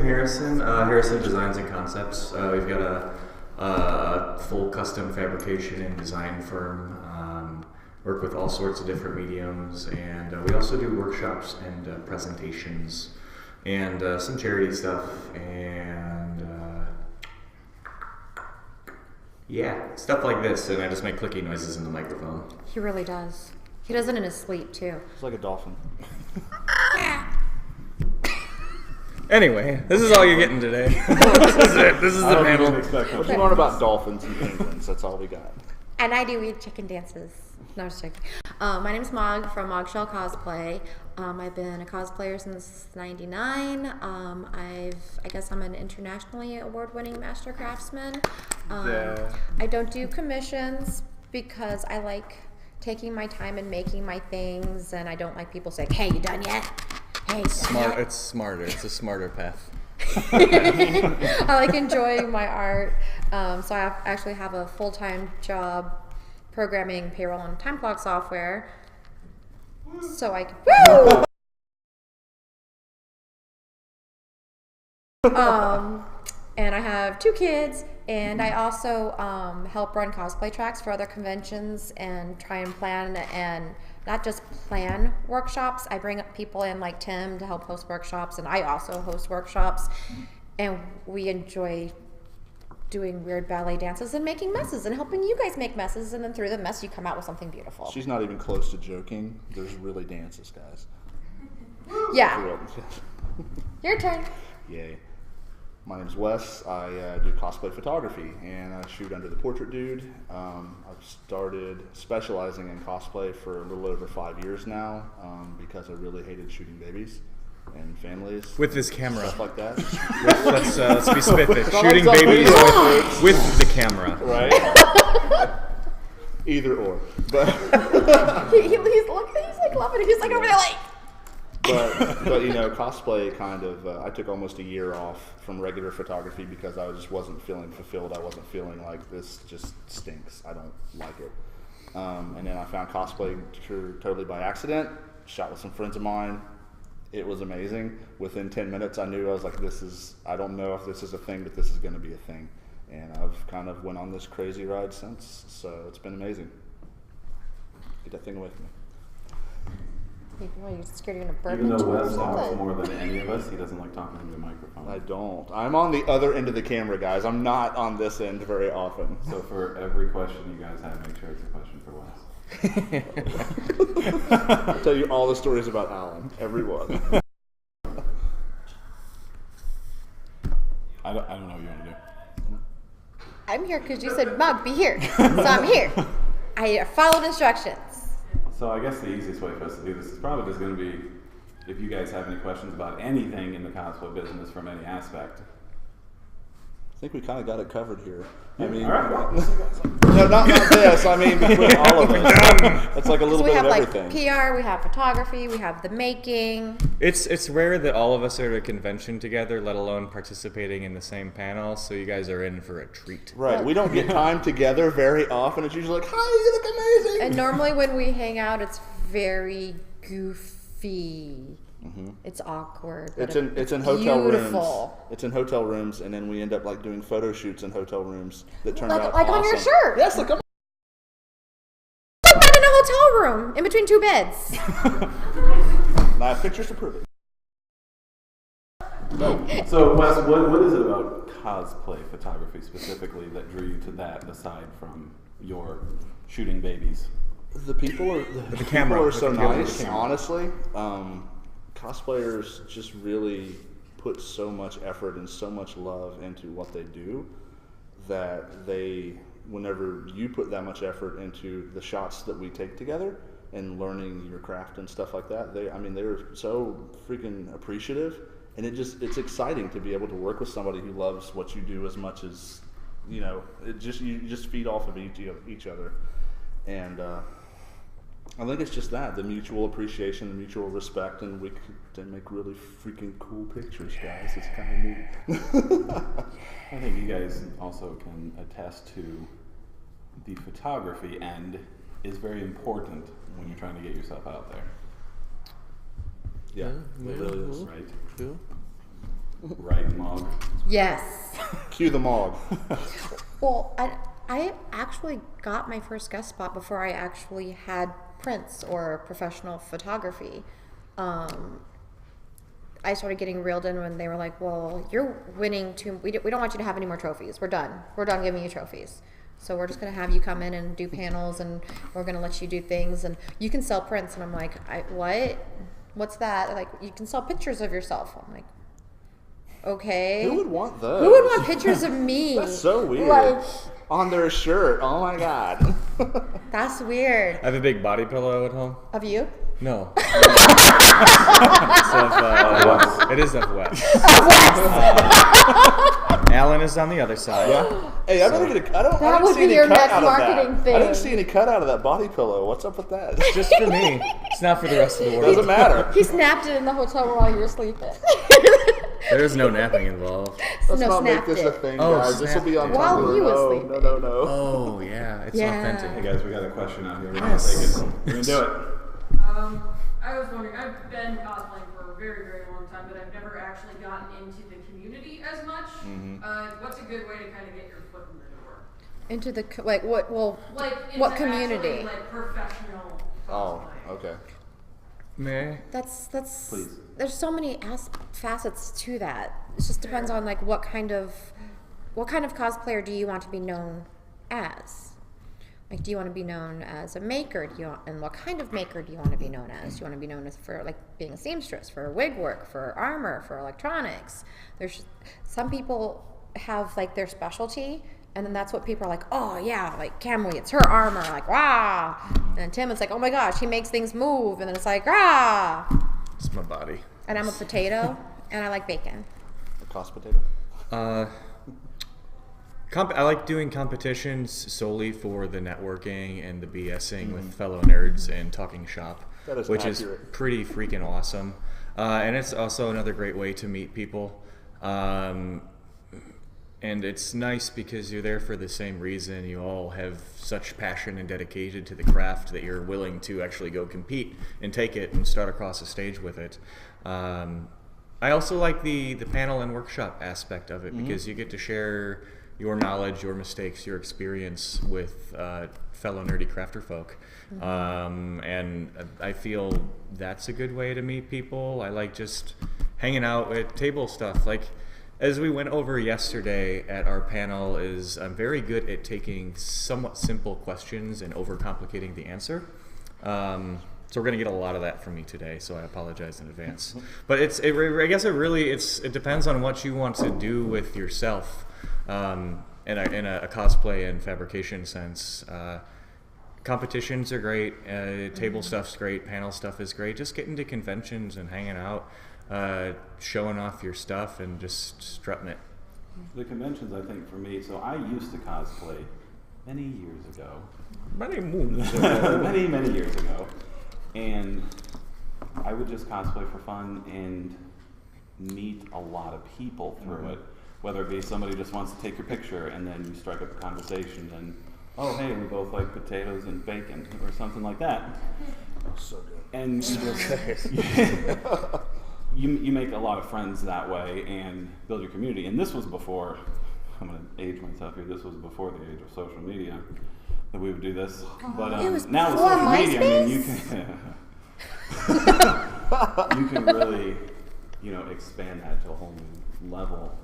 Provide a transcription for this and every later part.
Harrison. Harrison Designs and Concepts. We've got a full custom fabrication and design firm. Work with all sorts of different mediums, and we also do workshops and presentations, and some charity stuff, and yeah, stuff like this. And I just make clicky noises in the microphone. He really does. He does it in his sleep too. It's like a dolphin. Anyway, this is all you're getting today. This is it. This is the panel. What you learn about dolphins and penguins? That's all we got. And I do eat chicken dances. No, I'm just joking. My name's Mog from Mogchelle Cosplay. I've been a cosplayer since '99. I guess I'm an internationally award-winning master craftsman. I don't do commissions because I like taking my time and making my things, and I don't like people saying, "Hey, you done yet?" Hey, It's smarter. It's a smarter path. I like enjoying my art. So I actually have a full-time job programming payroll and time clock software. So I woo! And I have 2 kids, and I also help run cosplay tracks for other conventions and try and plan, and not just plan workshops. I bring up people in like Tim to help host workshops, and I also host workshops, and we enjoy doing weird ballet dances and making messes and helping you guys make messes, and then through the mess you come out with something beautiful. She's not even close to joking. There's really dances, guys. Yeah. Your turn. Yay. My name's Wes. I do cosplay photography, and I shoot under the Portrait Dude. I've started specializing in cosplay for a little over 5 years now because I really hated shooting babies and families. With this camera. Stuff like that. Let's be specific. Shooting babies with the camera. Right? Either or. But he's like loving it. He's like over there like. But you know, cosplay kind of, I took almost a year off from regular photography because I just wasn't feeling fulfilled. I wasn't feeling like this just stinks. I don't like it. And then I found cosplay totally by accident, shot with some friends of mine. It was amazing. Within 10 minutes, I knew, I was like, I don't know if this is a thing, but this is going to be a thing. And I've kind of went on this crazy ride since, so it's been amazing. Get that thing away from me. You're scared you're going to burn Even into though it or Wes talks something. more than any of us, he doesn't like talking into the microphone. I don't. I'm on the other end of the camera, guys. I'm not on this end very often. So for every question you guys have, make sure it's a question for Wes. I'll tell you all the stories about Alan. Every one. I don't know what you want to do. I'm here because you said, Mug, be here. So I'm here. I followed instructions. So I guess the easiest way for us to do this is probably just going to be if you guys have any questions about anything in the cosplay business from any aspect. I think we kind of got it covered here. I mean, all right. no, not this. I mean, between all of us. It's like a little bit of everything. We have like PR, we have photography, we have the making. It's rare that all of us are at a convention together, let alone participating in the same panel, so you guys are in for a treat. Right. We don't get time together very often. It's usually like, hi, you look amazing. And normally when we hang out, it's very goofy. Mm-hmm. It's awkward. It's in hotel beautiful. rooms. It's in hotel rooms, and then we end up like doing photo shoots in hotel rooms that turn out like awesome. on your shirt. Yes, look. I'm in a hotel room in between 2 beds. I have pictures to prove it. So Wes, what is it about cosplay photography specifically that drew you to that, aside from your shooting babies? The people are the camera are so nice. Honestly, cosplayers just really put so much effort and so much love into what they do that whenever you put that much effort into the shots that we take together and learning your craft and stuff like that, they're so freaking appreciative, and it's exciting to be able to work with somebody who loves what you do as much as, you know, you just feed off of each other, and I think it's just the mutual appreciation, the mutual respect, and we can make really freaking cool pictures, guys. It's kind of neat. I think you guys also can attest to the photography end is very important when you're trying to get yourself out there. Yeah, it really is. Right? Yeah. Right, Mom? Mog. Yes. Cue the Mog. Well, I actually got my first guest spot before I actually had prints or professional photography. I started getting reeled in when they were like, well, you're winning we don't want you to have any more trophies. We're done giving you trophies. So we're just going to have you come in and do panels, and we're going to let you do things, and you can sell prints. And I'm like, what? What's that? They're like, you can sell pictures of yourself. I'm like, okay. Who would want those? Who would want pictures of me? That's so weird. Like, on their shirt. Oh my god. that's weird. I have a big body pillow at home. Of you? No. It is of Wes. Alan is on the other side. Yeah. Hey, I better get I That didn't would see be any your cut next out of that. marketing thing. I didn't see any cut out of that body pillow. What's up with that? It's just for me. It's not for the rest of the world. Doesn't matter. He snapped it in the hotel room while you were sleeping. There's no napping involved. Let's No, not make snapped this it. a thing, Oh, guys. This will be on snapped it. While Tumblr. he was No, sleeping. no. Oh, yeah. It's Yeah. authentic. Hey guys, we got a question out here. We're Yes. gonna take it. We're gonna do it. I was wondering, I've been cosplaying for a very, very long time, but I've never actually gotten into the community as much. What's a good way to kind of get your foot in the door? Into the like what? Well, Like into what community? actually, like professional Oh, cosplay. okay. May That's Please. There's so many facets to that. It just depends on like what kind of cosplayer do you want to be known as? Like, do you want to be known as a maker? And what kind of maker do you want to be known as? Do you want to be known as for like being a seamstress, for wig work, for armor, for electronics? There's some people have like their specialty, and then that's what people are like, oh yeah, like Camry, it's her armor, like rah. And then Tim, it's like, oh my gosh, he makes things move, and then it's like rah. It's my body. And I'm a potato, and I like bacon. A cost potato? I like doing competitions solely for the networking and the BSing with fellow nerds and talking shop, That is which accurate. is pretty freaking awesome. And it's also another great way to meet people. And it's nice because you're there for the same reason. You all have such passion and dedication to the craft that you're willing to actually go compete and take it and start across the stage with it. I also like the panel and workshop aspect of it because you get to share your knowledge, your mistakes, your experience with fellow nerdy crafter folk. And I feel that's a good way to meet people. I like just hanging out at table stuff. Like, as we went over yesterday at our panel, I'm very good at taking somewhat simple questions and overcomplicating the answer. So we're going to get a lot of that from me today, so I apologize in advance. But I guess it depends on what you want to do with yourself. In a cosplay and fabrication sense. Competitions are great, table stuff's great, panel stuff is great. Just getting to conventions and hanging out, showing off your stuff and just strutting it. The conventions, I think, for me, so I used to cosplay many years ago. Many moons many years ago. And I would just cosplay for fun and meet a lot of people through it. Whether it be somebody just wants to take your picture and then you strike up a conversation and, oh, hey, we both like potatoes and bacon or something like that. So good. And you make a lot of friends that way and build your community. And this was before, I'm going to age myself here, this was before the age of social media that we would do this. But It was now with before social media, I mean, you can really, expand that to a whole new level.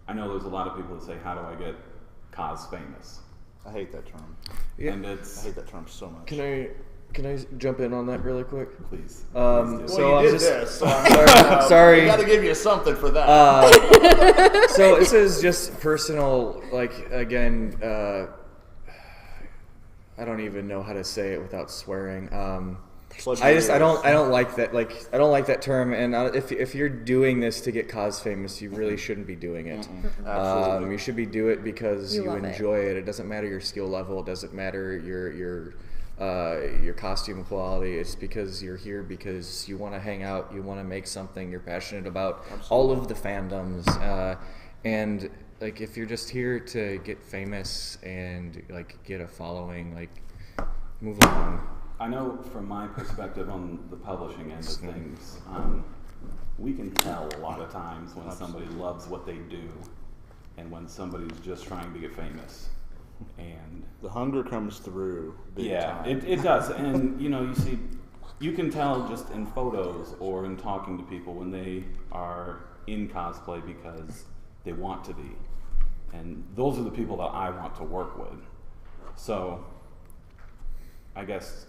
I know there's a lot of people that say, how do I get cos famous? I hate that term. Yeah. And I it's, hate that term so much. Can I jump in on that really quick? please. Well, So you I'm did just this, so I'm sorry. I got to give you something for that. So this is just personal. Like again, I don't even know how to say it without swearing. I don't like that. Like I don't like that term. And if you're doing this to get cos famous, you really shouldn't be doing it. Absolutely. You should be do it because You you love enjoy it. It doesn't matter your skill level. It doesn't matter your costume quality. It's because you're here because you want to hang out. You want to make something. You're passionate about all of the fandoms. And like if you're just here to get famous and like get a following, like move along. I know from my perspective on the publishing end of things, we can tell a lot of times when somebody loves what they do and when somebody's just trying to get famous. And the hunger comes through big time. It does. And you can tell just in photos or in talking to people when they are in cosplay because they want to be. And those are the people that I want to work with. So I guess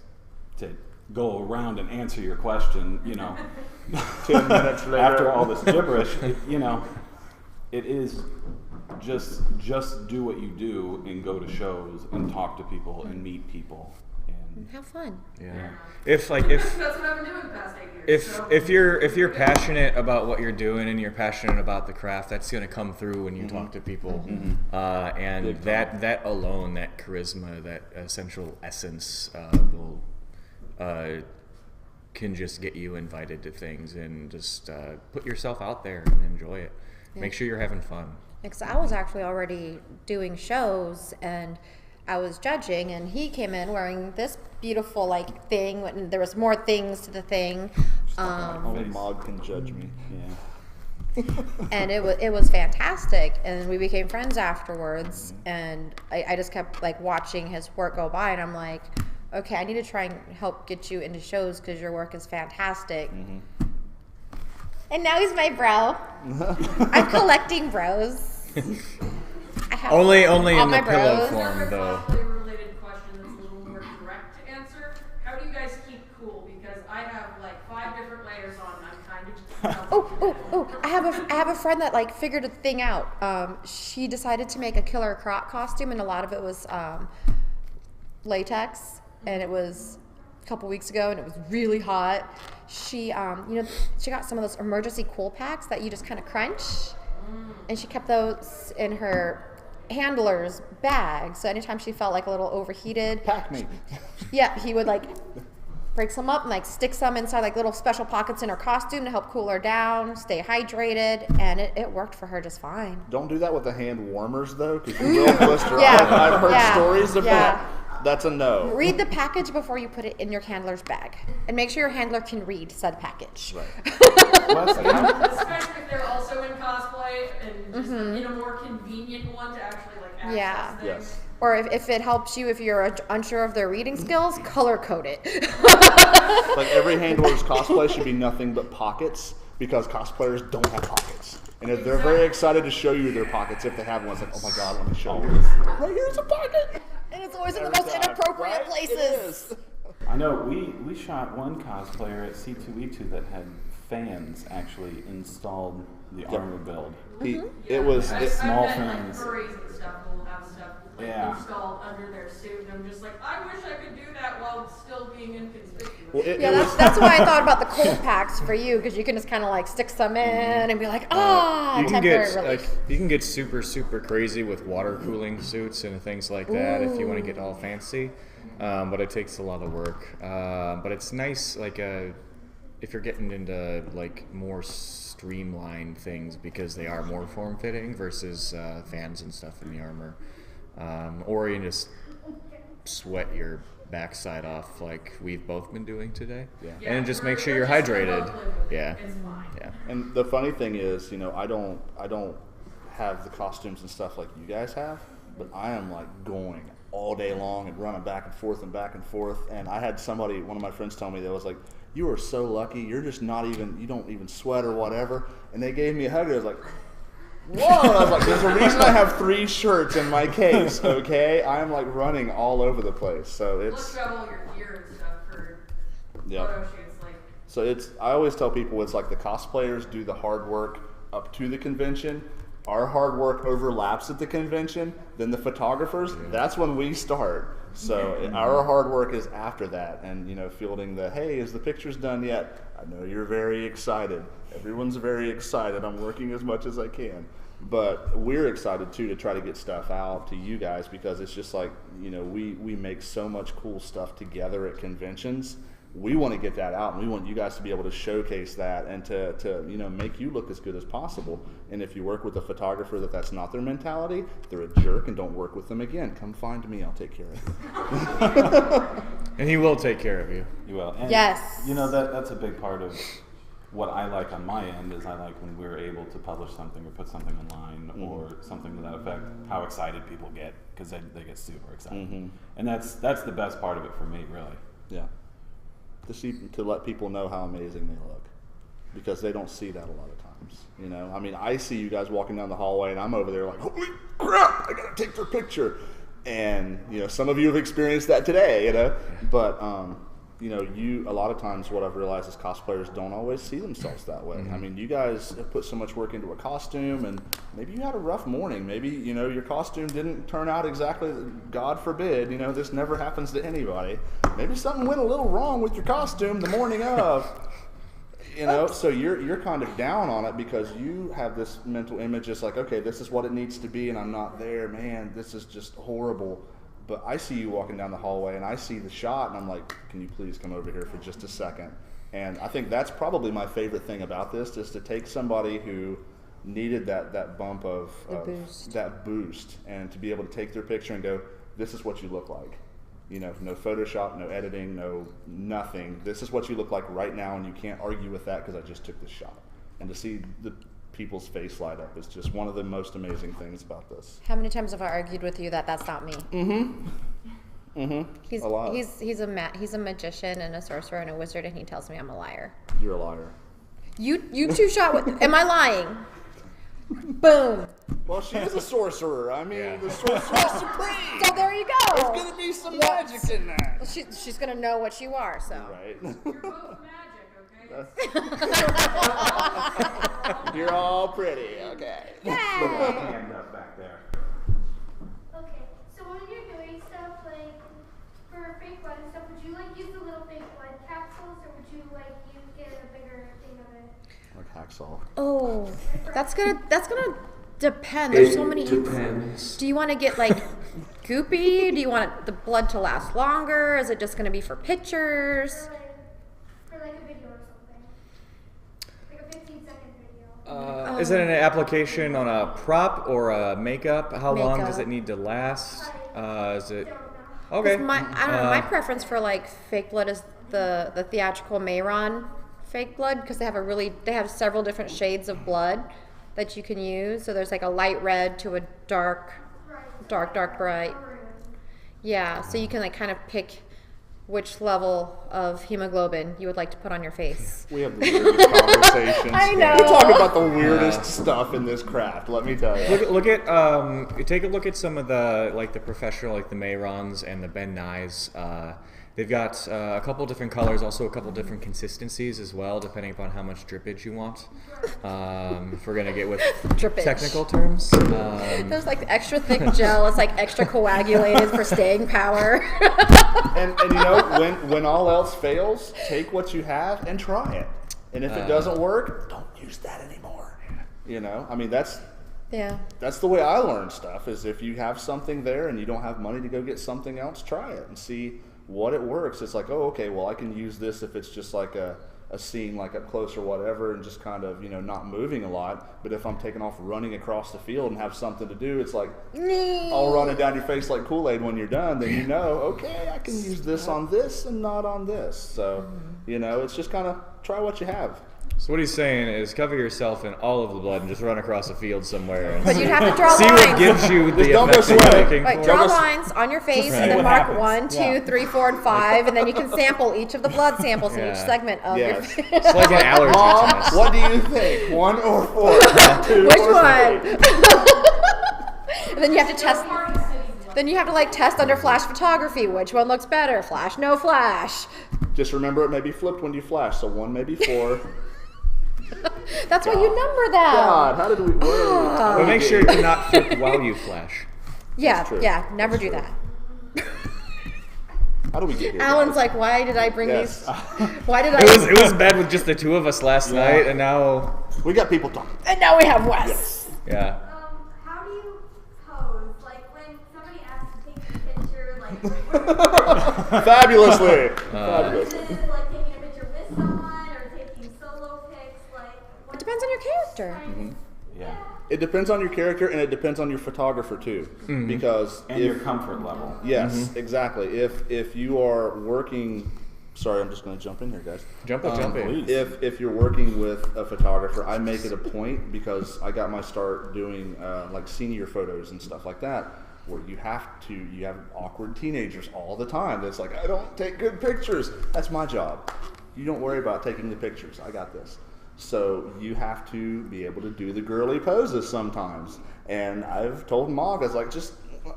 to go around and answer your question, 10 minutes later. after all this gibberish, it is just do what you do and go to shows and talk to people and meet people and Have fun. Yeah. That's what I've been doing the past 8 years. If you're passionate about what you're doing and you're passionate about the craft, that's going to come through when you talk to people. And that alone, that charisma, that essential essence, will can just get you invited to things, and just put yourself out there and enjoy it. Make sure you're having fun. Because I was actually already doing shows and I was judging, and he came in wearing this beautiful thing, and there was more things to the thing. Only Mog can judge me. yeah. And it was fantastic, and we became friends afterwards. And I just kept watching his work go by, and I'm like, okay, I need to try and help get you into shows because your work is fantastic. And now he's my bro. I'm collecting bros. I have Only all in my the pillow bros. form, though. Cosplay-related question that's a little more direct to answer. How do you guys keep cool? Because I have 5 different layers on. I'm kind of Oh! I have a friend that figured a thing out. She decided to make a Killer Croc costume, and a lot of it was latex, and it was a couple weeks ago, and it was really hot. She she got some of those emergency cool packs that you just kind of crunch, and she kept those in her handler's bag. So anytime she felt a little overheated, Pack me. yeah, he would break some up and stick some inside little special pockets in her costume to help cool her down, stay hydrated, and it worked for her just fine. Don't do that with the hand warmers though, because you will blister. Yeah. I've heard Yeah. stories of Yeah. that. That's a no. Read the package before you put it in your handler's bag, and make sure your handler can read said package. Right. especially if they're also in cosplay and just in a more convenient one to actually access Yeah. things. Yes. Or if it helps you if you're unsure of their reading skills, color code it. Every handler's cosplay should be nothing but pockets, because cosplayers don't have pockets. And if they're very excited to show you their pockets if they have one. It's oh my god, let me show you. Right here's a pocket. And it's always in the most inappropriate Right? places. It is. I know we shot one cosplayer at C2E2 that had fans actually installed the armor build. It was. Small I've met, things. furries and stuff will have stuff installed under their suit, and I'm just I wish I could do that while still being inconspicuous. Well, That's why I thought about the cold packs for you, because you can just kind of stick some in and be like, You can temporary get relief. you can get super crazy with water cooling suits and things like that if you want to get all fancy, but it takes a lot of work. But it's nice, if you're getting into more streamlined things, because they are more form fitting versus fans and stuff in the armor, or you just sweat your backside off like we've both been doing today. And just make sure you're hydrated. Yeah. And the funny thing is, I don't have the costumes and stuff like you guys have, but I am going all day long and running back and forth and back and forth. And I had one of my friends tell me that was you are so lucky, you're just you don't even sweat or whatever. And they gave me a hug. I was like, whoa! And I was there's a reason I have 3 shirts in my case, okay? I'm running all over the place. So Let's grab all your gear and stuff for photo shoots. So I always tell people it's the cosplayers do the hard work up to the convention. Our hard work overlaps at the convention. Then the photographers, that's when we start. So our hard work is after that. And, fielding hey, is the pictures done yet? I know you're very excited. Everyone's very excited. I'm working as much as I can. But we're excited, too, to try to get stuff out to you guys, because it's just we make so much cool stuff together at conventions. We want to get that out, and we want you guys to be able to showcase that and to make you look as good as possible. And if you work with a photographer that's not their mentality, they're a jerk, and don't work with them again. Come find me, I'll take care of you. And he will take care of you. You will. And, Yes. that's a big part of what I like on my end is I like when we're able to publish something or put something online or something to that effect, how excited people get, because they get super excited. And that's the best part of it for me, really. Yeah. To let people know how amazing they look, because they don't see that a lot of times. You know, I mean, I see you guys walking down the hallway, and I'm over there like, holy crap, I gotta take their picture. And you know, some of you have experienced that today. You know, but you know, a lot of times what I've realized is cosplayers don't always see themselves that way. I mean, you guys have put so much work into a costume, and maybe you had a rough morning. Maybe, you know, your costume didn't turn out exactly, God forbid, you know, this never happens to anybody. Maybe something went a little wrong with your costume the morning of. You know, so you're kind of down on it because you have this mental image just like, okay, this is what it needs to be, and I'm not there. Man, this is just horrible. But I see you walking down the hallway, and I see the shot, and I'm like, can you please come over here for just a second? And I think that's probably my favorite thing about this, is to take somebody who needed that bump of that boost, and to be able to take their picture and go, this is what you look like. You know, no Photoshop, no editing, no nothing. This is what you look like right now, and you can't argue with that because I just took this shot. And to see the people's face light up is just one of the most amazing things about this. How many times have I argued with you that that's not me? He's a lot. He's a magician and a sorcerer and a wizard, and he tells me I'm a liar. You're a liar. You two shot with. Am I lying? Boom. Well, she is a sorcerer. I mean, the sorcerer supreme. So there you go. There's gonna be some magic in that. She's gonna know what you are. So. Right. You're both magic, okay? You're all pretty. Okay. Hand up back there. Okay, so when you're doing stuff like for fake blood and stuff, would you like use the little fake blood capsules, or would you like get a bigger thing of it? Like hacksaw. Oh, that's gonna depend. There's so many. Depends. Do you want to get like goopy? Do you want the blood to last longer? Is it just gonna be for pictures? For like a video or something, like a 15-second video. Is it an application on a prop or a makeup? How long does Makeup. it need to last? Is it Don't know. okay? I don't know. My preference for like fake blood is the theatrical Mayron fake blood, because they have several different shades of blood that you can use. So there's like a light red to a dark bright. Yeah, so you can like kind of pick which level of hemoglobin you would like to put on your face. We have the weirdest conversations. I know. We talk about the weirdest stuff in this craft. Let me tell you. Look at take a look at some of the the professional, like the Mayrons and the Ben Nyes. They've got a couple different colors, also a couple different consistencies as well, depending upon how much drippage you want. If we're gonna get with Drippage. technical terms, There's like extra thick gel. It's like extra coagulated for staying power. And you know, when all else fails, take what you have and try it. And if it doesn't work, don't use that anymore. You know, I mean, that's the way I learn stuff, is if you have something there and you don't have money to go get something else, try it and see what it works. It's like, oh, okay, well, I can use this if it's just like a scene like up close or whatever, and just kind of, you know, not moving a lot. But if I'm taking off running across the field and have something to do, it's like all running down your face like Kool-Aid when you're done, then you know, okay, I can use this on this and not on this. So, you know, it's just kind of try what you have. so what he's saying is cover yourself in all of the blood and just run across a field somewhere and But you'd have to draw see lines. what gives you the don't go effect that sweating. you're looking Right, for. draw lines on your face and then what mark happens. 1, 2, 3, 4, and 5, and then you can sample each of the blood samples in each Yeah. segment of your Yes. face. It's like an allergy Mom, test. what do you think? 1 or 4? 2 Which or one? 3? And then you have to test. Party City. Then you have to like test under flash photography. Which one looks better? Flash, no flash. Just remember, it may be flipped when you flash, so 1 may be 4. That's why you number them. God, how did we? But make sure to not flip while you flash. Yeah, true. yeah. Never That's do true. that. How do we get here? Alan's guys? like, why did I bring Yes. these? Why did I? It was bad with just the two of us last night, and now We got people talking. And now we have Wes. yeah. How do you pose? Like when somebody asks to take a picture, like Fabulously. is it like taking a picture with someone or taking solo pics? Like It depends on your character. Yeah. It depends on your character, and it depends on your photographer too. Because And your comfort level. yes, exactly. If you are working sorry, I'm just going to jump in here, guys. Jump in. If you're working with a photographer, I make it a point, because I got my start doing like senior photos and stuff like that, where you have awkward teenagers all the time. That's like, I don't take good pictures. That's my job. You don't worry about taking the pictures. I got this. So you have to be able to do the girly poses sometimes. And I've told Mog, I was like,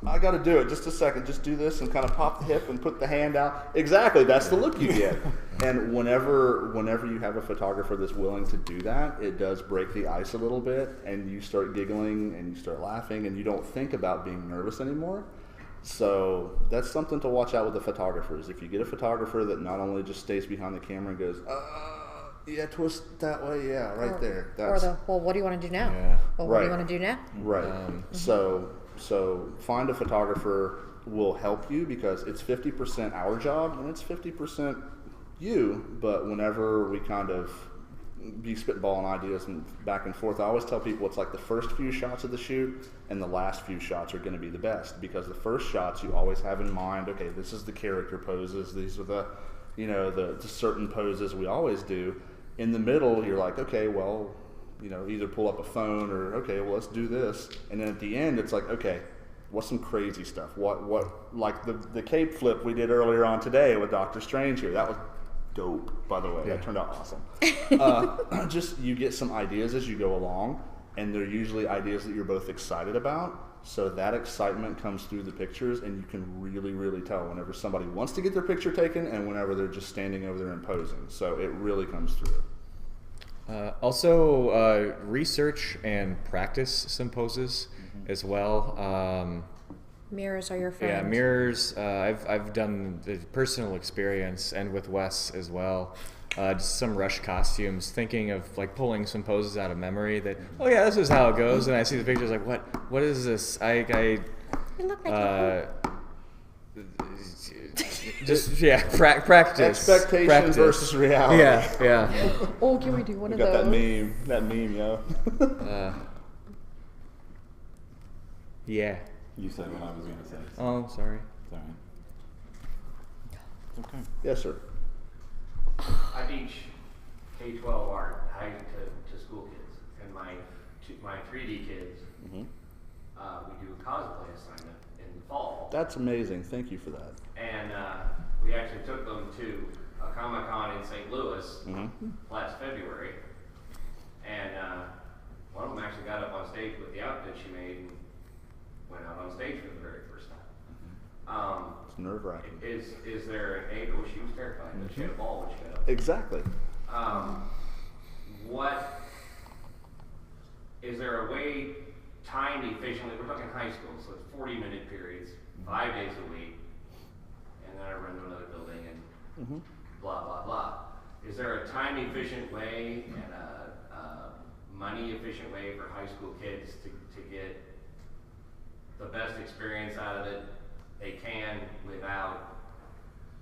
I got to do it. Just a second. Just do this and kind of pop the hip and put the hand out. Exactly. That's the look you get. And whenever you have a photographer that's willing to do that, it does break the ice a little bit, and you start giggling and you start laughing, and you don't think about being nervous anymore. So that's something to watch out with the photographers. If you get a photographer that not only just stays behind the camera and goes, yeah, twist that way, yeah, right there. Well, what do you want to do now? Yeah. Well, what do you want to do now? Right. So find a photographer will help you, because it's 50% our job and it's 50% you. But whenever we kind of be spitballing ideas and back and forth, I always tell people it's like the first few shots of the shoot and the last few shots are going to be the best, because the first shots you always have in mind, okay, this is the character poses, these are the certain poses we always do. In the middle, you're like, okay, well, either pull up a phone or, okay, well, let's do this. And then at the end, it's like, okay, what's some crazy stuff? What like the cape flip we did earlier on today with Doctor Strange here. That was dope, by the way. Yeah. That turned out awesome. Just, you get some ideas as you go along, and they're usually ideas that you're both excited about. So that excitement comes through the pictures, and you can really, really tell whenever somebody wants to get their picture taken and whenever they're just standing over there and posing. So it really comes through. Also, research and practice some poses as well. Mirrors are your friend. Yeah, mirrors. I've done the personal experience, and with Wes as well. Just some rush costumes, thinking of like pulling some poses out of memory that, oh yeah, this is how it goes, and I see the pictures like, what is this? You look like just practice. Expectation versus reality. Yeah. Oh, can we do one of got those? that meme, yo. Yeah. You said what I was going to say. So. Oh, sorry. Sorry. It's okay. Yes, sir. I teach K-12 art to school kids, and my 3D kids, we do a cosplay assignment in the fall. That's amazing. Thank you for that. And we actually took them to a Comic-Con in St. Louis last February, and one of them actually got up on stage with the outfit she made and went out on stage for the very first time. It's nerve-wracking. Is there an age? Oh, she was terrified. But she had a ball when she got up. Exactly. What is there a way, timed efficiently? We're talking high school, so it's 40-minute periods, 5 days a week, and then I run to another building and blah blah blah. Is there a time-efficient way and a money-efficient way for high school kids to get the best experience out of it they can without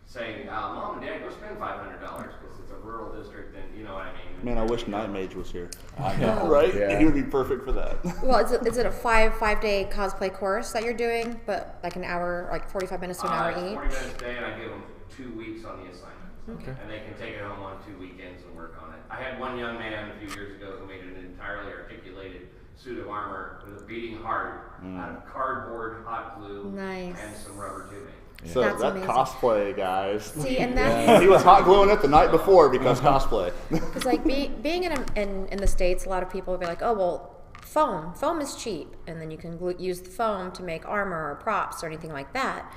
saying, Mom and Dad, go spend $500 because it's a rural district, and you know what I mean? Man, I wish Night Mage was here. I know. Right? Yeah. He would be perfect for that. Well, is it a five-day cosplay course that you're doing, but like an hour, like 45 minutes to an hour It's each? 40 minutes a day, and I give them 2 weeks on the assignment. Okay. And they can take it home on 2 weekends and work on it. I had one young man a few years ago who made an entirely articulated suit of armor with a beating heart out of cardboard, hot glue, Nice. and some rubber tubing. So That's that amazing. cosplay, guys. See, and that's He was hot gluing it the night before because cosplay. because like being in the States, a lot of people will be like, oh well, foam is cheap, and then you can use the foam to make armor or props or anything like that.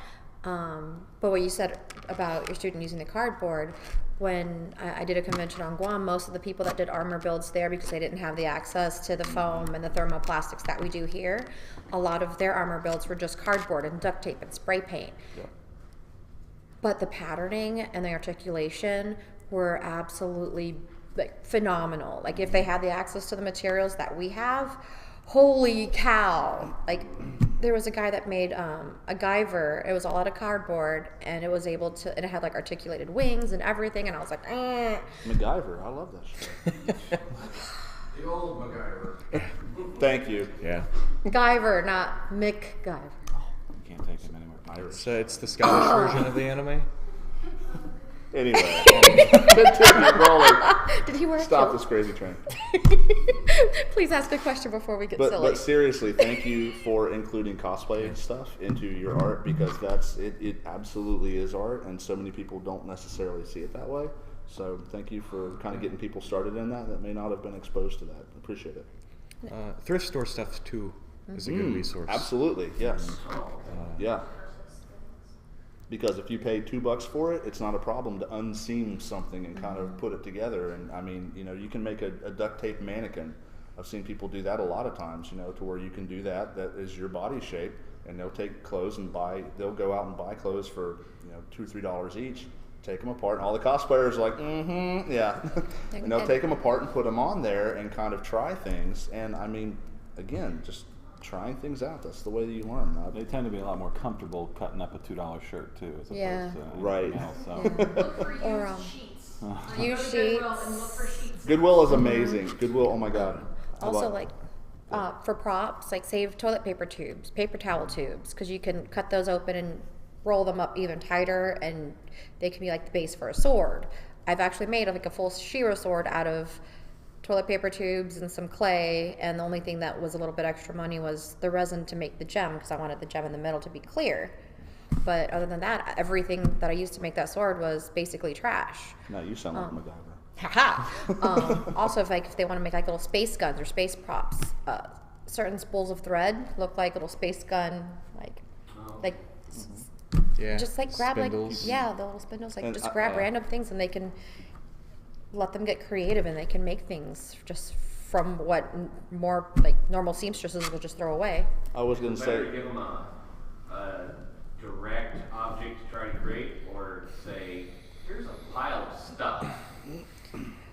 But what you said about your student using the cardboard, when I did a convention on Guam, most of the people that did armor builds there, because they didn't have the access to the foam and the thermoplastics that we do here, a lot of their armor builds were just cardboard and duct tape and spray paint. Yeah. But the patterning and the articulation were absolutely like phenomenal. Like if they had the access to the materials that we have, holy cow. Like there was a guy that made a Guyver. It was all out of cardboard, and it was able to, and it had like articulated wings and everything, and I was like, MacGyver, I love that shit. The old MacGyver. Thank you. Yeah. Guyver, not McGyver. You can't take him anywhere. So it's the Scottish version of the anime. Anyway, continue rolling. Did he wear a Stop kilt? this crazy train. Please ask a question before we get But silly. seriously, thank you for including cosplay and stuff into your art, because it absolutely is art, and so many people don't necessarily see it that way. So thank you for kind of getting people started in that may not have been exposed to that. Appreciate it. Thrift store stuff too is a good resource. Absolutely, yes. Yeah. Because if you pay $2 for it, it's not a problem to unseam something and kind of put it together. And I mean, you can make a duct tape mannequin. I've seen people do that a lot of times, to where you can do that is your body shape, and they'll take clothes and they'll go out and buy clothes for, $2 or $3 each, take them apart, and all the cosplayers are like, yeah. And they'll take them apart and put them on there and kind of try things. And I mean, again, just trying things out. That's the way that you learn. They tend to be a lot more comfortable cutting up a $2 shirt too, as opposed to Right. anything else. So. Look for used sheets. Used Go to Goodwill sheets. and look for sheets. Goodwill is amazing. Goodwill, oh my God. Also, for props, save toilet paper tubes, paper towel tubes, because you can cut those open and roll them up even tighter, and they can be like the base for a sword. I've actually made a full Shiro sword out of toilet paper tubes and some clay, and the only thing that was a little bit extra money was the resin to make the gem, because I wanted the gem in the middle to be clear. But other than that, everything that I used to make that sword was basically trash. Now you sound like MacGyver. Haha. Also, if they want to make little space guns or space props, certain spools of thread look like little space gun, Yeah. just grab Spindles. the little spindles, And just grab random things, and they can let them get creative, and they can make things just from what more normal seamstresses will just throw away. I was going to Better say, give them a direct object to try to create, or say, here's a pile of stuff.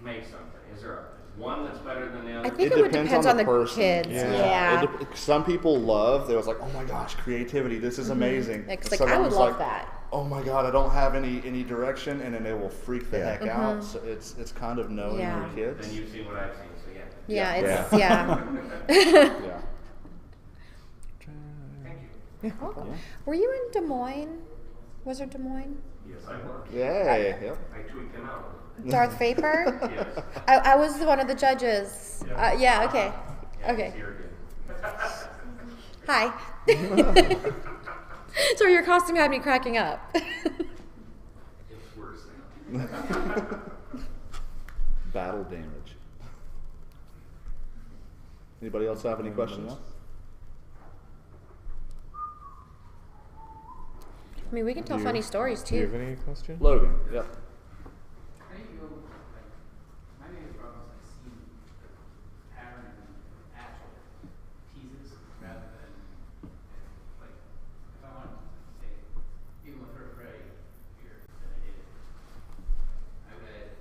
Make something. Is there one that's better than the other? I think it would depend on the person. kids. Yeah. Some people they was like, oh my gosh, creativity, this is amazing. It's And I someone would was love that. Oh my God, I don't have any direction, and then they will freak the heck out. So it's kind of knowing your kids. Then you've seen what I've seen, so yeah. Yeah, Yeah. Thank you. Were you in Des Moines? Wizard Des Moines? Yes, I was. Yeah. Yep. I tweaked them out. Darth Vapor? Yes. I was one of the judges. Okay. Yeah, Okay. he's here again. Hi. So your costume had me cracking up. It's worse now. Battle damage. Anybody else have any questions? I mean, we can tell funny stories Do you have too. any questions? Logan. Yep. How do you go, my biggest problem is seeing pattern and actual pieces rather than, if I want to say, even with her Freddy here that I did, I would add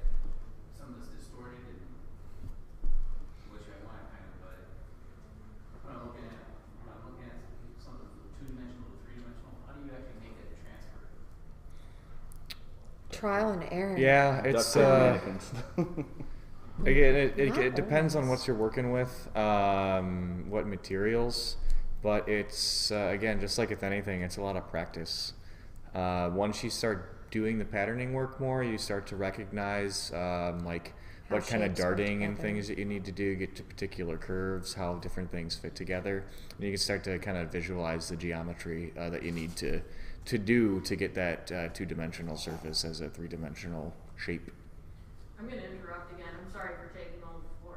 some of this distorted and which I want kind of, but when I'm looking at something from 2-dimensional to 3-dimensional, how do you actually make that transfer? Trial and error. Yeah, it's Duct tape mannequins. again, it Not depends on always. what you're working with, what materials, but it's again, just like with anything, it's a lot of practice. Once you start doing the patterning work more, you start to recognize what kind of shapes work darting and together. things that you need to do, get to particular curves, how different things fit together, and you can start to kind of visualize the geometry that you need to do to get that 2-dimensional surface as a 3-dimensional shape. I'm gonna interrupt again. I'm sorry for taking all the floor.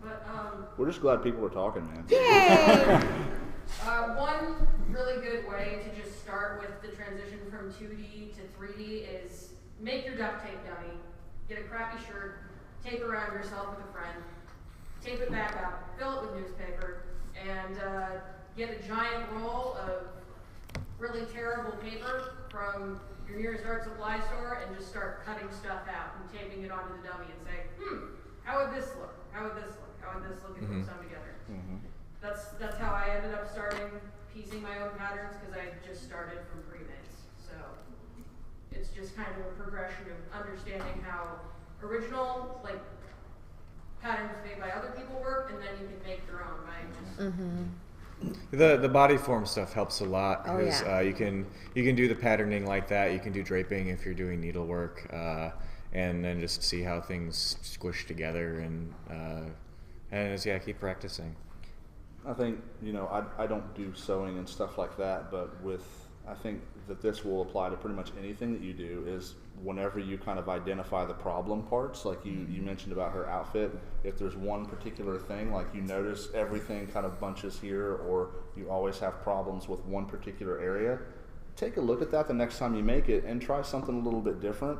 But We're just glad people are talking, man. Yay! one really good way to just start with the transition from 2D to 3D is make your duct tape dummy, get a crappy shirt, tape around yourself with a friend, tape it back up, fill it with newspaper, and get a giant roll of really terrible paper from your nearest art supply store and just start cutting stuff out and taping it onto the dummy and say, how would this look? How would this look? How would this look if it was done together? That's how I ended up starting piecing my own patterns, because I just started from pre-mades. So it's just kind of a progression of understanding how original patterns made by other people work, and then you can make your own by just The body form stuff helps a lot Oh, because yeah. you can do the patterning like that. You can do draping if you're doing needlework, and then just see how things squish together and just, yeah, keep practicing. I think, I don't do sewing and stuff like that, but I think that this will apply to pretty much anything that you do, is whenever you kind of identify the problem parts, like you mentioned about her outfit, if there's one particular thing, like you notice everything kind of bunches here, or you always have problems with one particular area, take a look at that the next time you make it and try something a little bit different.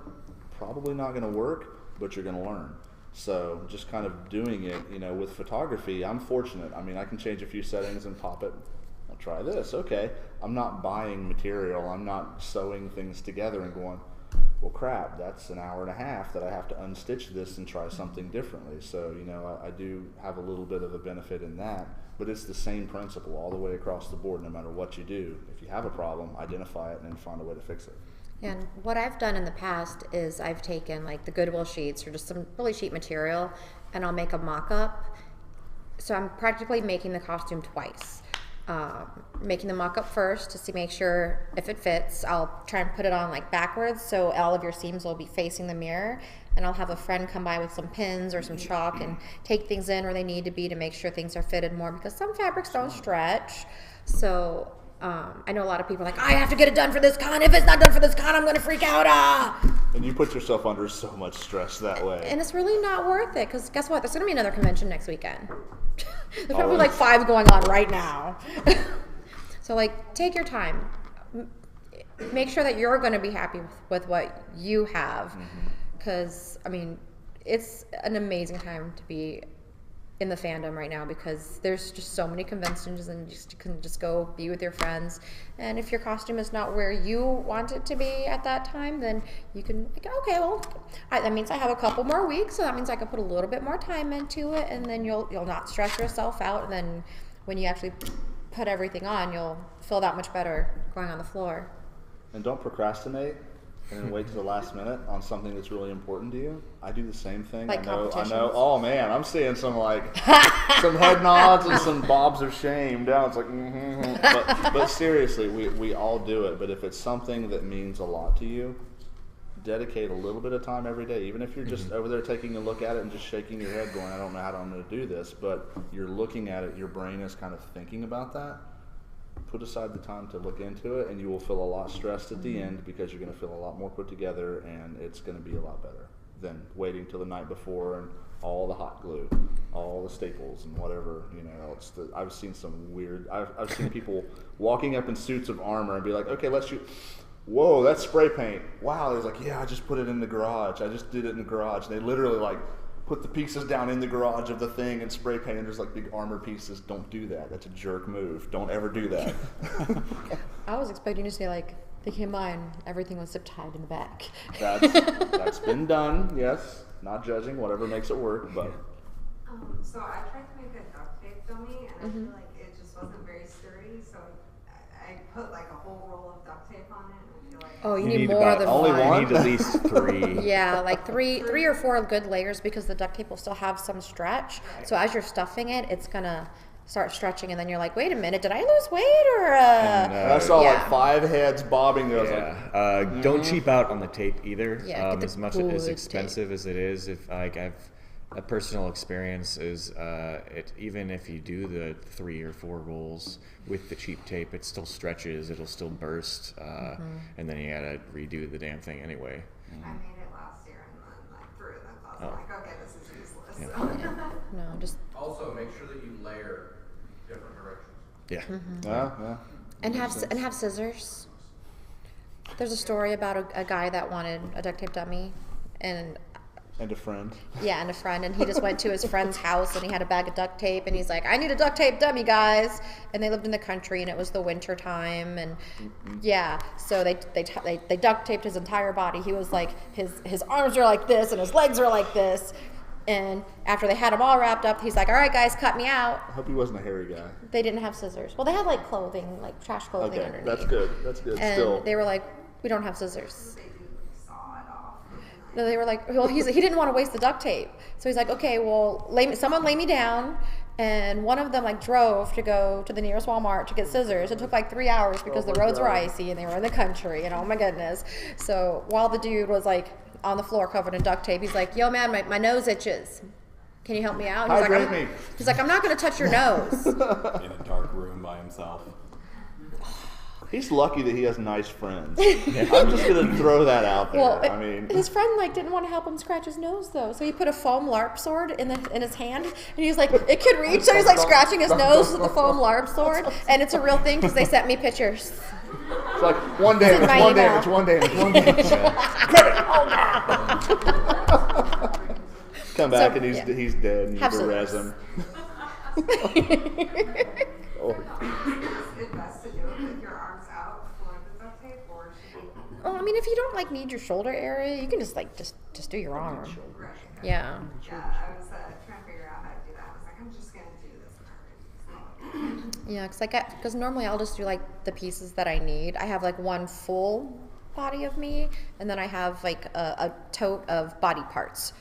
Probably not going to work, but you're going to learn. So just kind of doing it, with photography, I'm fortunate. I mean, I can change a few settings and pop it. I'll try this. Okay. I'm not buying material. I'm not sewing things together and going, well, crap, that's an hour and a half that I have to unstitch this and try something differently. So, I do have a little bit of a benefit in that, but it's the same principle all the way across the board, no matter what you do. If you have a problem, identify it and then find a way to fix it. And what I've done in the past is I've taken like the Goodwill sheets or just some really cheap material, and I'll make a mock-up. So I'm practically making the costume twice. Making the mock-up first to make sure if it fits. I'll try and put it on like backwards, so all of your seams will be facing the mirror, and I'll have a friend come by with some pins or some chalk and take things in where they need to be to make sure things are fitted more, because some fabrics don't stretch. So I know a lot of people are like, I have to get it done for this con. If it's not done for this con, I'm going to freak out. And you put yourself under so much stress that way. And it's really not worth it, because guess what? There's going to be another convention next weekend. There's probably like 5 going on right now. So like, take your time. Make sure that you're going to be happy with what you have, because I mean, it's an amazing time to be in the fandom right now, because there's just so many conventions, and you can just go be with your friends. And if your costume is not where you want it to be at that time, then you can like, okay, well, that means I have a couple more weeks, so that means I can put a little bit more time into it, and then you'll not stress yourself out. And then when you actually put everything on, you'll feel that much better going on the floor. And don't procrastinate and then wait to the last minute on something that's really important to you. I do the same thing. Like I know. competitions? Oh man, I'm seeing some some head nods and some bobs of shame down. It's like, but seriously, we all do it. But if it's something that means a lot to you, dedicate a little bit of time every day. Even if you're just over there taking a look at it and just shaking your head going, I don't know how I'm going to do this, but you're looking at it, your brain is kind of thinking about that. Put aside the time to look into it, and you will feel a lot stressed at the end, because you're going to feel a lot more put together, and it's going to be a lot better than waiting till the night before and all the hot glue, all the staples, and whatever else. I've seen some weird. I've seen people walking up in suits of armor and be like, "Okay, let's shoot." Whoa, that's spray paint. Wow, they're like, "Yeah, I just put it in the garage. I just did it in the garage." And they literally like put the pieces down in the garage of the thing and spray paint, and there's like big armor pieces. Don't do that. That's a jerk move. Don't ever do that. I was expecting you to say like, they came by and everything was zip tied in the back. That's been done, yes. Not judging, whatever makes it work, but. So I tried to make a duct tape dummy, and I feel like it just wasn't very sturdy, so I put like a whole roll of duct tape on it, and I feel like. Oh, you need more than only one. You need at least 3. Yeah, like three or 4 good layers, because the duct tape will still have some stretch. Right. So as you're stuffing it, it's gonna start stretching, and then you're like, wait a minute, did I lose weight or? I saw yeah. like 5 heads bobbing there. I was like, Don't cheap out on the tape either. Yeah, get the as much good as tape. expensive as it is, if like I've a personal experience is even if you do the 3 or 4 rolls with the cheap tape, it still stretches, it'll still burst, and then you gotta redo the damn thing anyway. I made it last year and then I threw it in the closet. Oh. I'm like, okay, this is useless. Yeah. No, just Also, make sure that you layer different directions. Yeah. yeah. and have scissors. There's a story about a guy that wanted a duct tape dummy, and And a friend. yeah, and a friend, and he just went to his friend's house, and he had a bag of duct tape, and he's like, I need a duct tape dummy, guys. And they lived in the country, and it was the winter time, and yeah, so they duct taped his entire body. He was like, his arms are like this, and his legs are like this. And after they had him all wrapped up, he's like, all right, guys, cut me out. I hope he wasn't a hairy guy. They didn't have scissors. Well, they had like clothing, like trash clothing Okay, underneath. that's good. That's good. And Still. they were like, we don't have scissors. They do saw it off. No, they were like, well, he didn't want to waste the duct tape. So he's like, okay, well, someone lay me down, And one of them like drove to go to the nearest Walmart to get scissors. It took like 3 hours because the roads were icy and they were in the country, and oh my goodness. So while the dude was like on the floor covered in duct tape, he's like, yo man, my nose itches. Can you help me out? And he's like, I'm not going to touch your nose. In a dark room by himself. He's lucky that he has nice friends. I'm just going to throw that out there. Well, I mean, his friend like didn't want to help him scratch his nose though, so he put a foam LARP sword in his hand, and he's like, it could reach, so he's like scratching his nose with the foam LARP sword, and it's a real thing because they sent me pictures. It's like one damage. Come back and he's dead, and you have to res him. Is it best to do it with your arms out for the duct tape, or should you? Oh, I mean, if you don't like need your shoulder area, you can just like just do your arm. Right. Yeah. Yeah, I was trying to figure out how to do that. I was like, I'm just gonna do this part. Yeah, because normally I'll just do like the pieces that I need. I have like one full body of me, and then I have like a tote of body parts.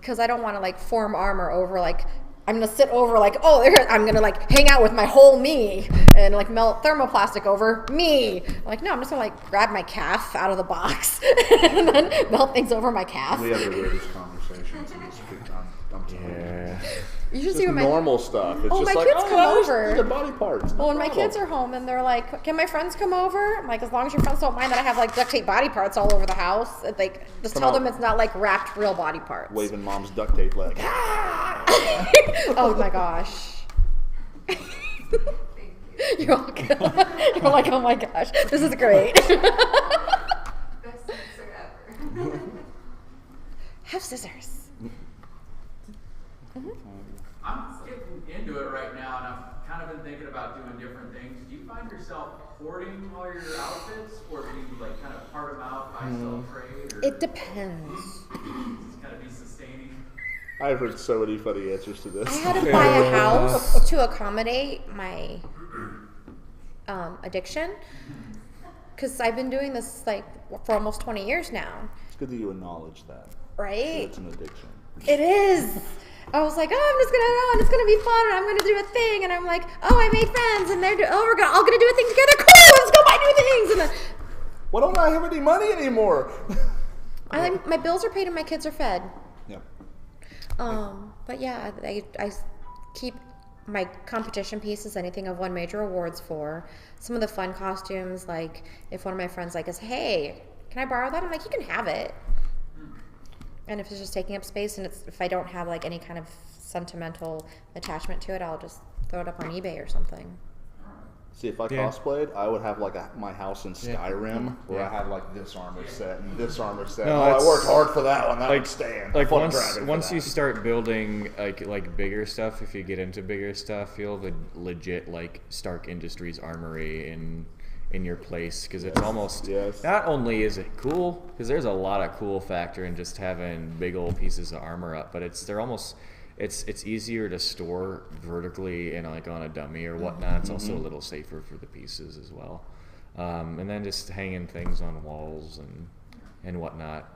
Because I don't want to like form armor over like, I'm going to sit over like, I'm going to like hang out with my whole me and like melt thermoplastic over me. I'm like, no, I'm just going to like grab my calf out of the box and then melt things over my calf. We have the weirdest conversations in this big time. Yeah. You should see what normal stuff. It's just my like, kids come over. The body parts. Well, when my kids are home and they're like, can my friends come over? I'm like, as long as your friends don't mind that I have like duct tape body parts all over the house. Like, just tell them it's not like wrapped real body parts. Waving mom's duct tape leg. Oh my gosh. You're welcome. You're like, oh my gosh, this is great. Best answer ever. Have scissors. I'm getting into it right now, and I've kind of been thinking about doing different things. Do you find yourself hoarding all your outfits, or do you like kind of part them out, buy, sell, trade? Or It depends. just kind of be sustaining? I've heard so many funny answers to this. I had to buy a house to accommodate my addiction, because I've been doing this like for almost 20 years now. It's good that you acknowledge that. Right? It's an addiction. It is. I was like, it's gonna be fun, and I'm gonna do a thing, and I'm like, I made friends, and we're all gonna do a thing together. Cool, let's go buy new things. And then, why don't I have any money anymore? I think my bills are paid and my kids are fed. Yep. But yeah, I keep my competition pieces, anything I've won major awards for. Some of the fun costumes, like if one of my friends like is, hey, can I borrow that? I'm like, you can have it. And if it's just taking up space, and if I don't have like any kind of sentimental attachment to it, I'll just throw it up on eBay or something. See, if I cosplayed, I would have like my house in Skyrim, where I had like this armor set and this armor set. No, I worked hard for that one. That would stand. Like once you start building like bigger stuff, if you get into bigger stuff, you'll legit like Stark Industries armory in your place, because it's almost not only is it cool, because there's a lot of cool factor in just having big old pieces of armor up, but it's easier to store vertically and like on a dummy or whatnot. It's also a little safer for the pieces as well, and then just hanging things on walls and whatnot.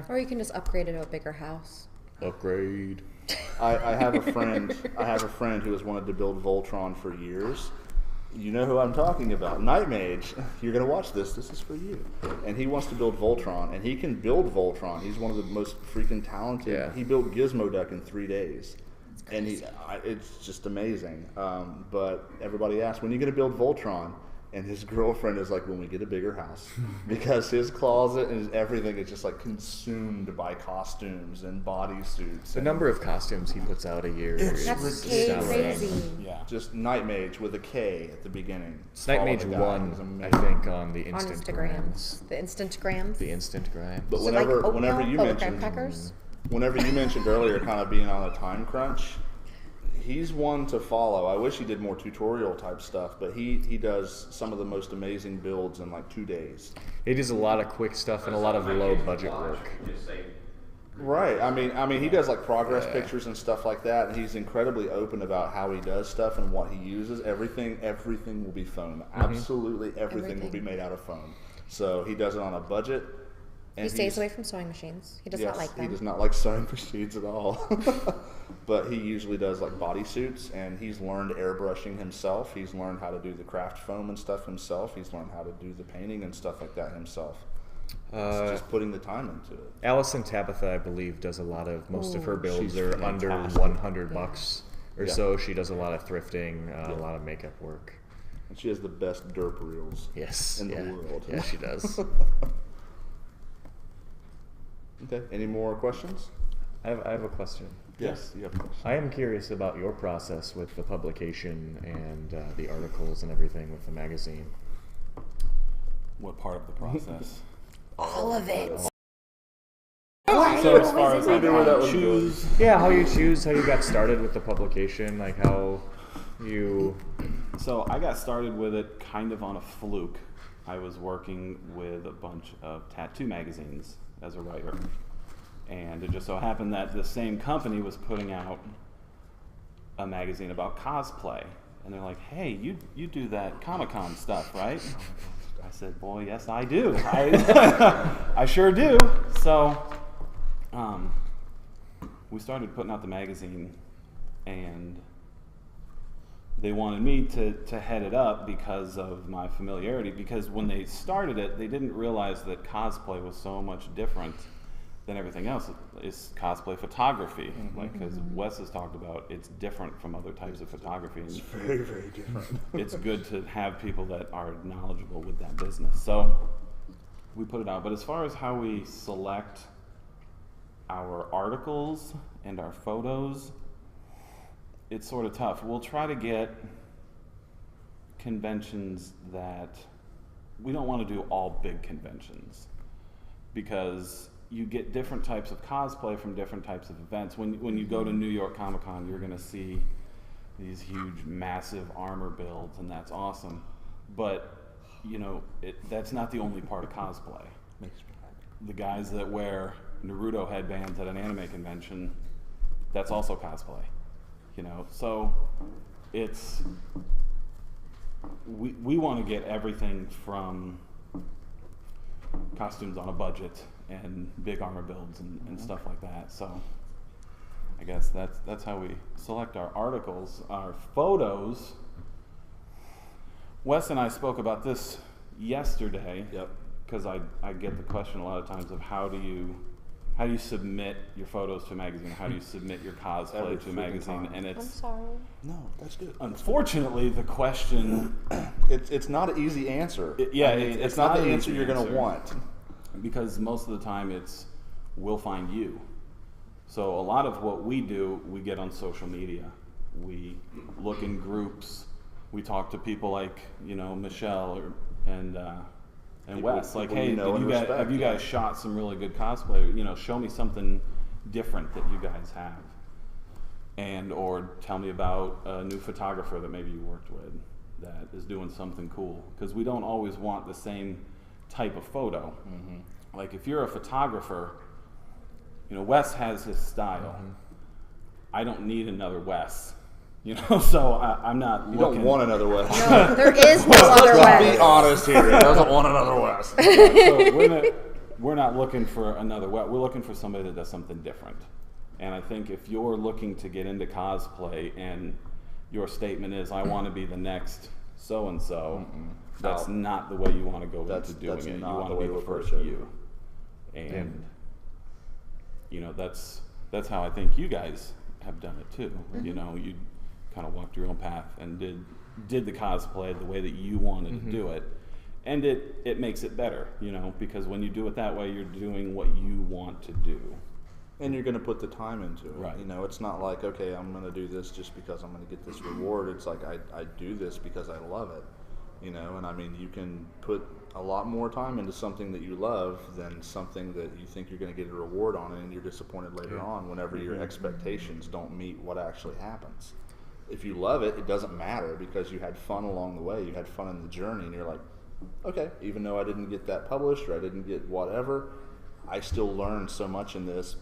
Or you can just upgrade it to a bigger house. Upgrade. I have a friend. Who has wanted to build Voltron for years. You know who I'm talking about, Night Mage. You're gonna watch this. This is for you. And he wants to build Voltron, and he can build Voltron. He's one of the most freaking talented. Yeah. He built Gizmo Duck in 3 days, and it's just amazing. But everybody asks, when are you gonna build Voltron? And his girlfriend is like, when we get a bigger house, because his closet and his everything is just like consumed by costumes and bodysuits. The number of costumes he puts out a year is crazy. Yeah, just Night Mage with a K at the beginning. It's Night Mage 1, I think, on the Instagrams. The Instagrams. The Instagram. But So whenever you mentioned earlier, kind of being on a time crunch, he's one to follow. I wish he did more tutorial type stuff, but he does some of the most amazing builds in like 2 days. He does a lot of quick stuff and a lot of low budget work. Right. I mean, he does like progress pictures and stuff like that, and he's incredibly open about how he does stuff and what he uses. Everything will be foam. Absolutely everything will be made out of foam. So he does it on a budget, He stays away from sewing machines. He does not like them. He does not like sewing machines at all. But he usually does like bodysuits, and he's learned airbrushing himself. He's learned how to do the craft foam and stuff himself. He's learned how to do the painting and stuff like that himself. It's just putting the time into it. Allison Tabitha, I believe, does a lot of, most of her builds she's are fantastic. under $100 or Yeah. so. She does a lot of thrifting, a lot of makeup work. And she has the best derp reels in the world. Yeah, she does. Okay, any more questions? I have a question. Yes, you have a question. I am curious about your process with the publication and the articles and everything with the magazine. What part of the process? All of it. So as far as like where that how was you choose, Yeah, how you choose, how you got started with the publication, like how you... so I got started with it kind of on a fluke. I was working with a bunch of tattoo magazines as a writer, and it just so happened that the same company was putting out a magazine about cosplay, and they're like, "Hey, you do that Comic-Con stuff, right?" I said, "Boy, yes, I do. I sure do." So we started putting out the magazine, and they wanted me to head it up because of my familiarity, because when they started it, they didn't realize that cosplay was so much different than everything else. It's cosplay photography, like, because Wes has talked about, it's different from other types of photography. It's very, very different. It's good to have people that are knowledgeable with that business. So we put it out. But as far as how we select our articles and our photos, it's sort of tough. We'll try to get conventions that we don't want to do all big conventions, because you get different types of cosplay from different types of events. When you go to New York Comic Con, you're going to see these huge, massive armor builds, and that's awesome. But you know, that's not the only part of cosplay. Makes me happy. The guys that wear Naruto headbands at an anime convention, that's also cosplay. You know, so it's we want to get everything from costumes on a budget and big armor builds and stuff like that. So I guess that's how we select our articles. Our photos, Wes and I spoke about this yesterday. Yep. Because I get the question a lot of times of how do you submit your photos to a magazine? How do you submit your cosplay Every to a magazine? freaking And I'm it's sorry. No, that's good. unfortunately the question. It's not an easy answer. It's not the an answer easy you're going to answer. want. Because most of the time it's we'll find you. So a lot of what we do, we get on social media. We look in groups. We talk to people like, you know, Michelle and People- Wes. Like, people hey, you know and respect, have you yeah. guys shot some really good cosplay? You know, show me something different that you guys have. And or tell me about a new photographer that maybe you worked with that is doing something cool. Because we don't always want the same type of photo. Mm-hmm. Like if you're a photographer, you know, Wes has his style. Mm-hmm. I don't need another Wes. You know, so I'm not You looking. don't want another West. No, there is no other Let's way. be honest here. He doesn't want another West. So we're not looking for another Wes. We're looking for somebody that does something different. And I think if you're looking to get into cosplay and your statement is, I want to be the next so-and-so, that's not the way you want to go into doing that's it. You not want the to way be the to approach first it. you. And, you know, that's how I think you guys have done it too. You know, you kind of walked your own path and did the cosplay the way that you wanted to do it. And it makes it better, you know, because when you do it that way, you're doing what you want to do. And you're going to put the time into it. Right. You know, it's not like, okay, I'm going to do this just because I'm going to get this reward. It's like I do this because I love it. You know, and I mean, you can put a lot more time into something that you love than something that you think you're going to get a reward on, and you're disappointed later on whenever your expectations don't meet what actually happens. If you love it, it doesn't matter because you had fun along the way. You had fun in the journey, and you're like, okay, even though I didn't get that published or I didn't get whatever, I still learned so much in this.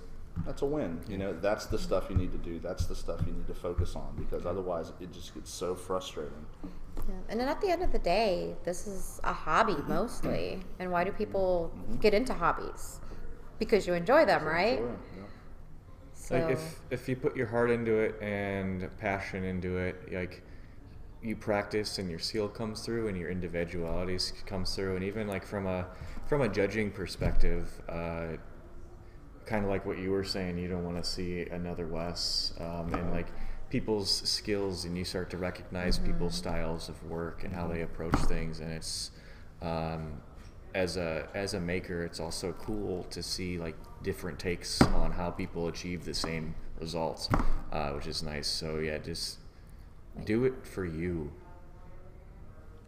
That's a win. You know, that's the stuff you need to do. That's the stuff you need to focus on, because otherwise it just gets so frustrating. Yeah. And then at the end of the day, this is a hobby mostly. And why do people get into hobbies? Because you enjoy them, right? Sure, yeah. So, Like if you put your heart into it and passion into it, like you practice and your skill comes through and your individuality comes through, and even like from a judging perspective, kind of like what you were saying, you don't want to see another Wes, and like people's skills, and you start to recognize people's styles of work and how they approach things, and it's as a maker, it's also cool to see like different takes on how people achieve the same results, which is nice. So yeah, just do it for you.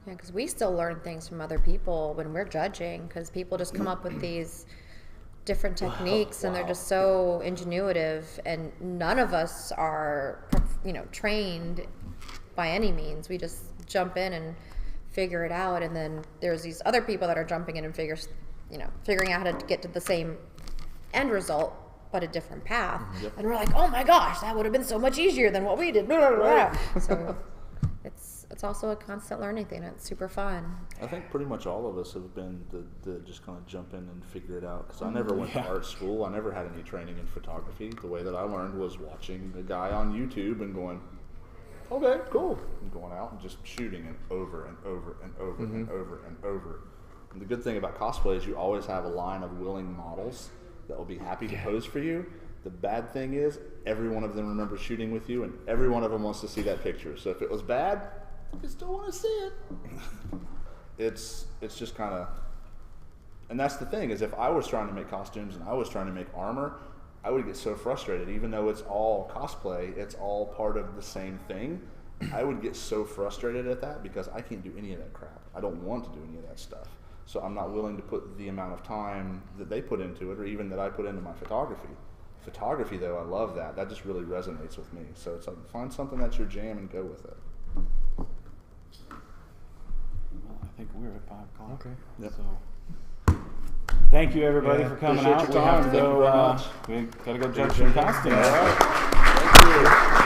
yeah, because we still learn things from other people when we're judging, because people just come up with these different techniques and they're just so ingenuitive, and none of us are, trained by any means. We just jump in and figure it out, and then there's these other people that are jumping in and figuring out how to get to the same end result but a different path. And we're like, oh my gosh, that would have been so much easier than what we did. So it's also a constant learning thing. It's super fun. I think pretty much all of us have been the just kind of jump in and figure it out. Because I never went to art school. I never had any training in photography. The way that I learned was watching a guy on YouTube and going, okay, cool. And going out and just shooting it over and over and over and over and over. And the good thing about cosplay is you always have a line of willing models that will be happy to pose for you. The bad thing is every one of them remembers shooting with you, and every one of them wants to see that picture. So if it was bad, you still want to see it. It's just kind of, and that's the thing, is if I was trying to make costumes and I was trying to make armor, I would get so frustrated. Even though it's all cosplay, it's all part of the same thing, I would get so frustrated at that because I can't do any of that crap. I don't want to do any of that stuff. So I'm not willing to put the amount of time that they put into it, or even that I put into my photography. Photography, though, I love that. That just really resonates with me. So it's like, find something that's your jam and go with it. Well, I think we're at 5 o'clock. Okay. Yep. So, thank you everybody for coming Appreciate out. your time. We have to Thank you very go. much. We gotta go judge some costumes. All right. Thank you.